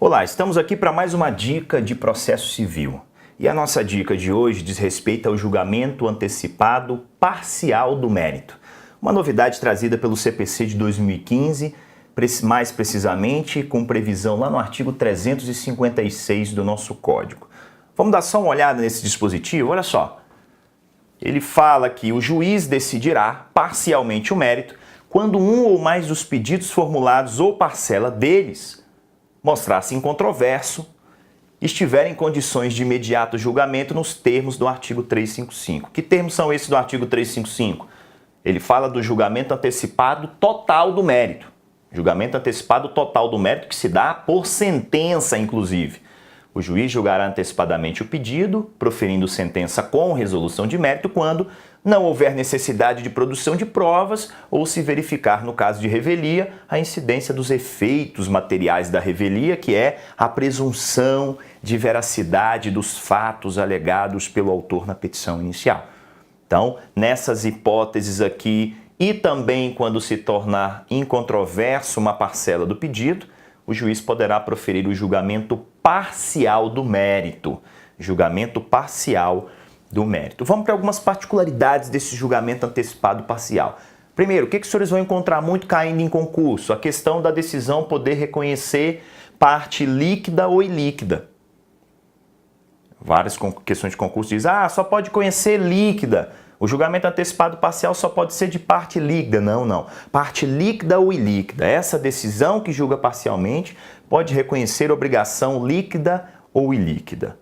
Olá, estamos aqui para mais uma dica de processo civil. E a nossa dica de hoje diz respeito ao julgamento antecipado parcial do mérito. Uma novidade trazida pelo CPC de 2015, mais precisamente com previsão lá no artigo 356 do nosso Código. Vamos dar só uma olhada nesse dispositivo? Olha só. Ele fala que o juiz decidirá parcialmente o mérito quando um ou mais dos pedidos formulados ou parcela deles mostrar-se incontroverso, estiver em condições de imediato julgamento nos termos do artigo 355. Que termos são esses do artigo 355? Ele fala do julgamento antecipado total do mérito. Julgamento antecipado total do mérito que se dá por sentença, inclusive. O juiz julgará antecipadamente o pedido, proferindo sentença com resolução de mérito quando não houver necessidade de produção de provas ou se verificar, no caso de revelia, a incidência dos efeitos materiais da revelia, que é a presunção de veracidade dos fatos alegados pelo autor na petição inicial. Então, nessas hipóteses aqui, e também quando se tornar incontroverso uma parcela do pedido, o juiz poderá proferir o julgamento parcial do mérito. Julgamento parcial do mérito. Vamos para algumas particularidades desse julgamento antecipado parcial. Primeiro, o que os senhores vão encontrar muito caindo em concurso? A questão da decisão poder reconhecer parte líquida ou ilíquida. Várias questões de concurso dizem, só pode conhecer líquida. O julgamento antecipado parcial só pode ser de parte líquida. Não. Parte líquida ou ilíquida. Essa decisão que julga parcialmente pode reconhecer obrigação líquida ou ilíquida.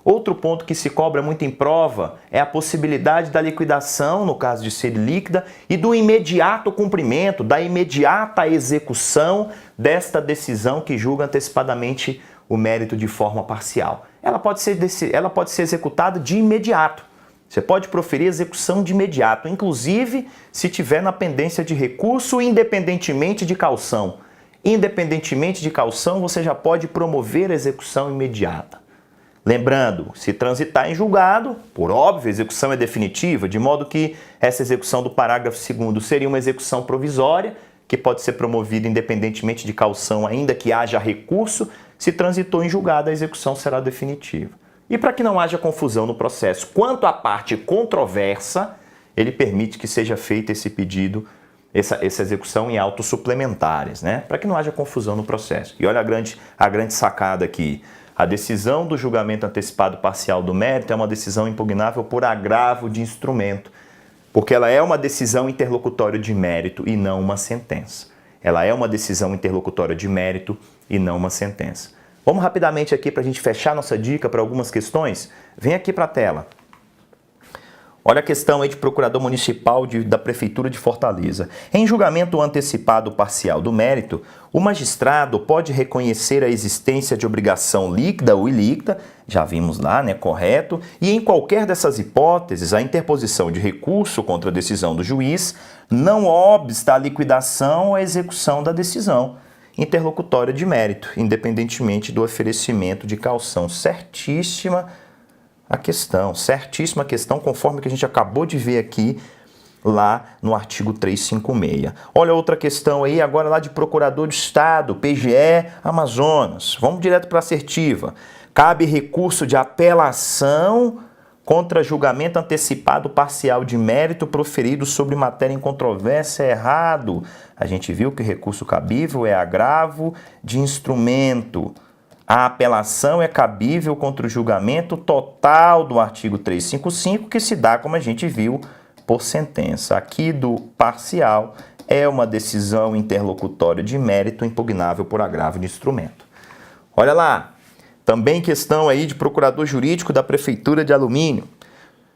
Outro ponto que se cobra muito em prova é a possibilidade da liquidação, no caso de ser líquida, e do imediato cumprimento, da imediata execução desta decisão que julga antecipadamente o mérito de forma parcial. Ela pode ser executada de imediato. Você pode proferir execução de imediato, inclusive se tiver na pendência de recurso, independentemente de caução. Independentemente de caução, você já pode promover a execução imediata. Lembrando, se transitar em julgado, por óbvio, a execução é definitiva, de modo que essa execução do parágrafo 2º seria uma execução provisória, que pode ser promovida independentemente de caução, ainda que haja recurso. Se transitou em julgado, a execução será definitiva. E para que não haja confusão no processo, quanto à parte controversa, ele permite que seja feito esse pedido, essa execução em autos suplementares, né? Para que não haja confusão no processo. E olha a grande sacada aqui. A decisão do julgamento antecipado parcial do mérito é uma decisão impugnável por agravo de instrumento, porque ela é uma decisão interlocutória de mérito e não uma sentença. Ela é uma decisão interlocutória de mérito e não uma sentença. Vamos rapidamente aqui para a gente fechar nossa dica para algumas questões? Vem aqui para a tela. Olha a questão aí de procurador municipal da Prefeitura de Fortaleza. Em julgamento antecipado parcial do mérito, o magistrado pode reconhecer a existência de obrigação líquida ou ilíquida, já vimos lá, né, correto, e em qualquer dessas hipóteses, a interposição de recurso contra a decisão do juiz não obsta a liquidação ou a execução da decisão interlocutória de mérito, independentemente do oferecimento de caução. Certíssima a questão, conforme que a gente acabou de ver aqui, lá no artigo 356. Olha outra questão aí, agora lá de Procurador de Estado, PGE, Amazonas. Vamos direto para a assertiva. Cabe recurso de apelação contra julgamento antecipado parcial de mérito proferido sobre matéria em controvérsia. Errado. A gente viu que recurso cabível é agravo de instrumento. A apelação é cabível contra o julgamento total do artigo 355, que se dá, como a gente viu, por sentença. Aqui do parcial é uma decisão interlocutória de mérito impugnável por agravo de instrumento. Olha lá, também questão aí de procurador jurídico da Prefeitura de Alumínio.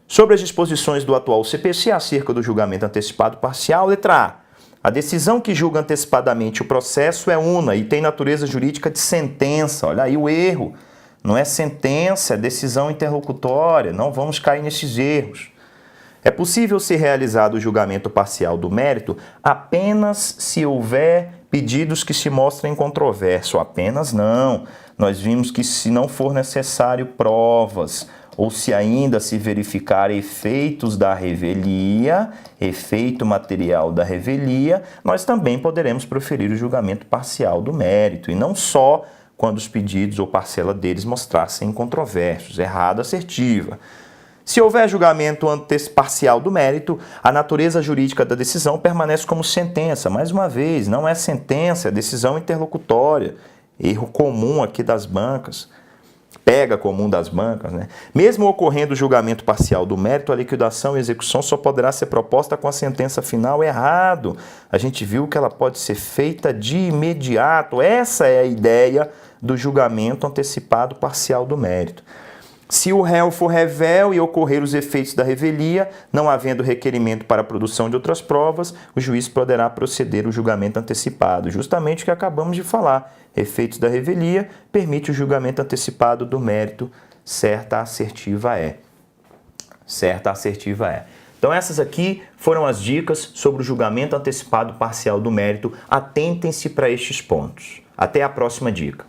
Sobre as disposições do atual CPC acerca do julgamento antecipado parcial, letra A. A decisão que julga antecipadamente o processo é una e tem natureza jurídica de sentença. Olha aí o erro. Não é sentença, é decisão interlocutória. Não vamos cair nesses erros. É possível ser realizado o julgamento parcial do mérito apenas se houver pedidos que se mostrem controversos. Apenas não. nós vimos que se não for necessário provas, ou se ainda se verificar efeitos da revelia, efeito material da revelia, nós também poderemos proferir o julgamento parcial do mérito, e não só quando os pedidos ou parcela deles mostrassem incontroversos, errada, assertiva. Se houver julgamento parcial do mérito, a natureza jurídica da decisão permanece como sentença. Mais uma vez, não é sentença, é decisão interlocutória. Erro comum aqui das bancas. Pega comum das bancas, né? Mesmo ocorrendo o julgamento parcial do mérito, a liquidação e execução só poderá ser proposta com a sentença final. Errado. A gente viu que ela pode ser feita de imediato. Essa é a ideia do julgamento antecipado parcial do mérito. Se o réu for revel e ocorrer os efeitos da revelia, não havendo requerimento para a produção de outras provas, o juiz poderá proceder o julgamento antecipado. Justamente o que acabamos de falar. Efeitos da revelia permite o julgamento antecipado do mérito, certa assertiva é. Certa assertiva é. Então essas aqui foram as dicas sobre o julgamento antecipado parcial do mérito. Atentem-se para estes pontos. Até a próxima dica.